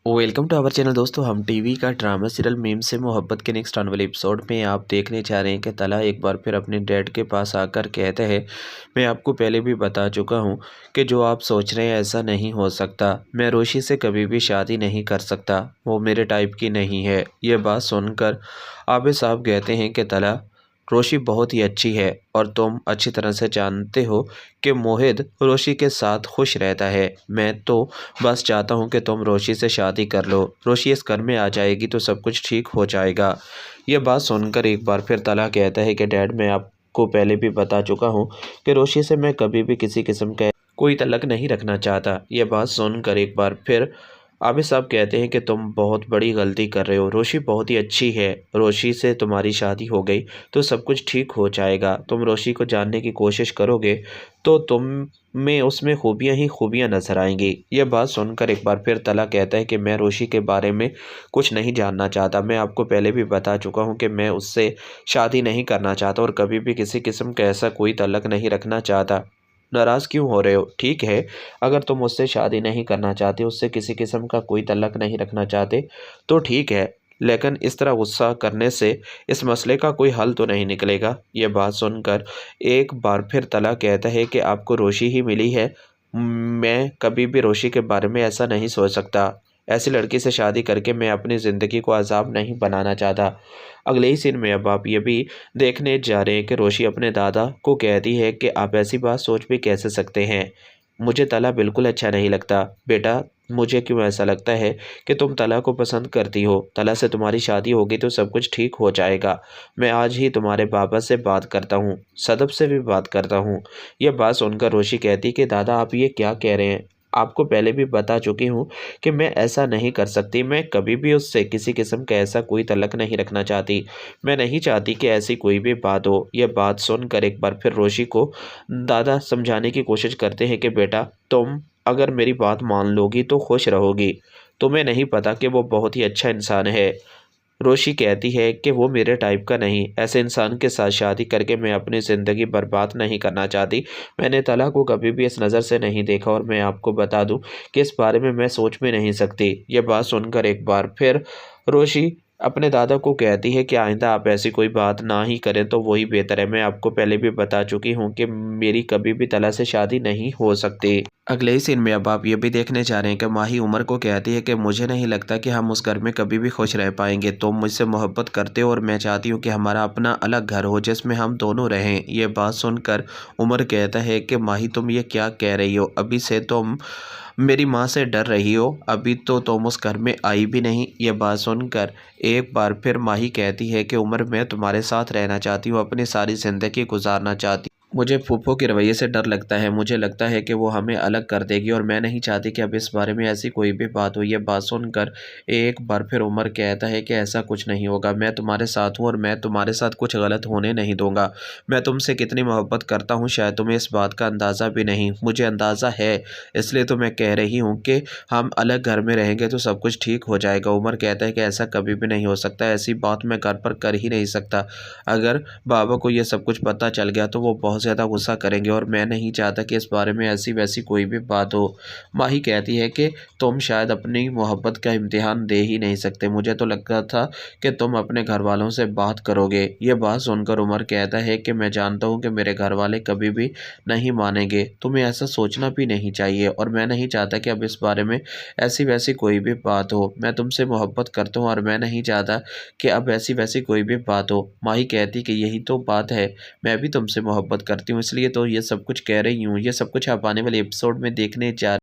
Welcome to our channel दोस्तों। हम TV का ड्रामा सीरियल मीम से मोहब्बत के नेक्स्ट आने वाले एपिसोड में आप देखने जा रहे हैं कि तला एक बार फिर अपने डैड के पास आकर कहते हैं, मैं आपको पहले भी बता चुका हूं कि जो आप सोच रहे हैं ऐसा नहीं हो सकता। मैं रोशी से कभी भी शादी नहीं कर सकता, वो मेरे टाइप की नहीं है। ये बात सुनकर आबिद साहब कहते हैं कि तला, रोशी बहुत ही अच्छी है और तुम अच्छी तरह से जानते हो कि मोहित रोशी के साथ खुश रहता है। मैं तो बस चाहता हूँ कि तुम रोशी से शादी कर लो। रोशी इस घर में आ जाएगी तो सब कुछ ठीक हो जाएगा। ये बात सुनकर एक बार फिर तला कहता है कि डैड, मैं आपको पहले भी बता चुका हूँ कि रोशी से मैं कभी भी किसी किस्म का कोई तल्लक नहीं रखना चाहता। ये बात सुनकर एक बार फिर आबिद साहब कहते हैं कि तुम बहुत बड़ी गलती कर रहे हो। रोशी बहुत ही अच्छी है। रोशी से तुम्हारी शादी हो गई तो सब कुछ ठीक हो जाएगा। तुम रोशी को जानने की कोशिश करोगे तो तुम में उसमें खूबियां ही खूबियां नजर आएंगी। यह बात सुनकर एक बार फिर तला कहता है कि मैं रोशी के बारे में कुछ नहीं जानना चाहता। मैं आपको पहले भी बता चुका हूं कि मैं उससे शादी नहीं करना चाहता और कभी भी किसी किस्म का ऐसा कोई तल्लक नहीं रखना चाहता। नाराज़ क्यों हो रहे हो? ठीक है, अगर तुम उससे शादी नहीं करना चाहते, उससे किसी किस्म का कोई तल्लक नहीं रखना चाहते तो ठीक है, लेकिन इस तरह गुस्सा करने से इस मसले का कोई हल तो नहीं निकलेगा। ये बात सुनकर एक बार फिर तला कहता है कि आपको रोशी ही मिली है। मैं कभी भी रोशी के बारे में ऐसा नहीं सोच सकता। ऐसी लड़की से शादी करके मैं अपनी ज़िंदगी को अजाब नहीं बनाना चाहता। अगले ही सीन में अब आप ये भी देखने जा रहे हैं कि रोशी अपने दादा को कहती है कि आप ऐसी बात सोच भी कैसे सकते हैं। मुझे तला बिल्कुल अच्छा नहीं लगता। बेटा, मुझे क्यों ऐसा लगता है कि तुम तला को पसंद करती हो। तला से तुम्हारी शादी होगी तो सब कुछ ठीक हो जाएगा। मैं आज ही तुम्हारे पापा से बात करता हूँ, सदब से भी बात करता हूँ। यह बात सुनकर रोशी कहती कि दादा, आप ये क्या कह रहे हैं? आपको पहले भी बता चुकी हूँ कि मैं ऐसा नहीं कर सकती। मैं कभी भी उससे किसी किस्म का ऐसा कोई तल्लक नहीं रखना चाहती। मैं नहीं चाहती कि ऐसी कोई भी बात हो। यह बात सुनकर एक बार फिर रोशी को दादा समझाने की कोशिश करते हैं कि बेटा, तुम अगर मेरी बात मान लोगी तो खुश रहोगी। तुम्हें नहीं पता कि वो बहुत ही अच्छा इंसान है। रोशी कहती है कि वो मेरे टाइप का नहीं, ऐसे इंसान के साथ शादी करके मैं अपनी ज़िंदगी बर्बाद नहीं करना चाहती। मैंने तला को कभी भी इस नज़र से नहीं देखा और मैं आपको बता दूं कि इस बारे में मैं सोच भी नहीं सकती। ये बात सुनकर एक बार फिर रोशी अपने दादा को कहती है कि आइंदा आप ऐसी कोई बात ना ही करें तो वही बेहतर है। मैं आपको पहले भी बता चुकी हूँ कि मेरी कभी भी तला से शादी नहीं हो सकती। अगले ही सीन में अब आप ये भी देखने जा रहे हैं कि माही उमर को कहती है कि मुझे नहीं लगता कि हम उस घर में कभी भी खुश रह पाएंगे। तुम मुझसे मोहब्बत करते हो और मैं चाहती हूँ कि हमारा अपना अलग घर हो जिसमें हम दोनों रहें। ये बात सुनकर उमर कहता है कि माही, तुम ये क्या कह रही हो? अभी से तुम मेरी माँ से डर रही हो, अभी तो तुम उस घर में आई भी नहीं। ये बात सुनकर एक बार फिर माही कहती है कि उमर, मैं तुम्हारे साथ रहना चाहती हूँ, अपनी सारी ज़िंदगी गुजारना चाहती हूँ। मुझे फूफो के रवैये से डर लगता है। मुझे लगता है कि वो हमें अलग कर देगी और मैं नहीं चाहती कि अब इस बारे में ऐसी कोई भी बात हो। ये बात सुनकर एक बार फिर उमर कहता है कि ऐसा कुछ नहीं होगा। मैं तुम्हारे साथ हूँ और मैं तुम्हारे साथ कुछ गलत होने नहीं दूंगा। मैं तुमसे कितनी मोहब्बत करता हूँ शायद तुम्हें इस बात का अंदाज़ा भी नहीं। मुझे अंदाज़ा है, इसलिए तो मैं कह रही हूँ कि हम अलग घर में रहेंगे तो सब कुछ ठीक हो जाएगा। उमर कहता है कि ऐसा कभी भी नहीं हो सकता। ऐसी बात मैं घर पर कर ही नहीं सकता। अगर बाबा को ये सब कुछ पता चल गया तो वो बहुत ज़्यादा गुस्सा करेंगे और मैं नहीं चाहता कि इस बारे में ऐसी वैसी कोई भी बात हो। माही कहती है कि तुम शायद अपनी मोहब्बत का इम्तिहान दे ही नहीं सकते। मुझे तो लगता था कि तुम अपने घर वालों से बात करोगे। ये बात सुनकर उमर कहता है कि मैं जानता हूँ कि मेरे घर वाले कभी भी नहीं मानेंगे। तुम्हें ऐसा सोचना भी नहीं चाहिए और मैं नहीं चाहता कि अब इस बारे में ऐसी वैसी कोई भी बात हो। मैं तुमसे मोहब्बत करता हूँ और मैं नहीं चाहता कि अब ऐसी वैसी कोई भी बात हो। माही कहती कि यही तो बात है, मैं भी तुमसे मोहब्बत करती हूँ, इसलिए तो ये सब कुछ कह रही हूँ। ये सब कुछ आप आने वाले एपिसोड में देखने जा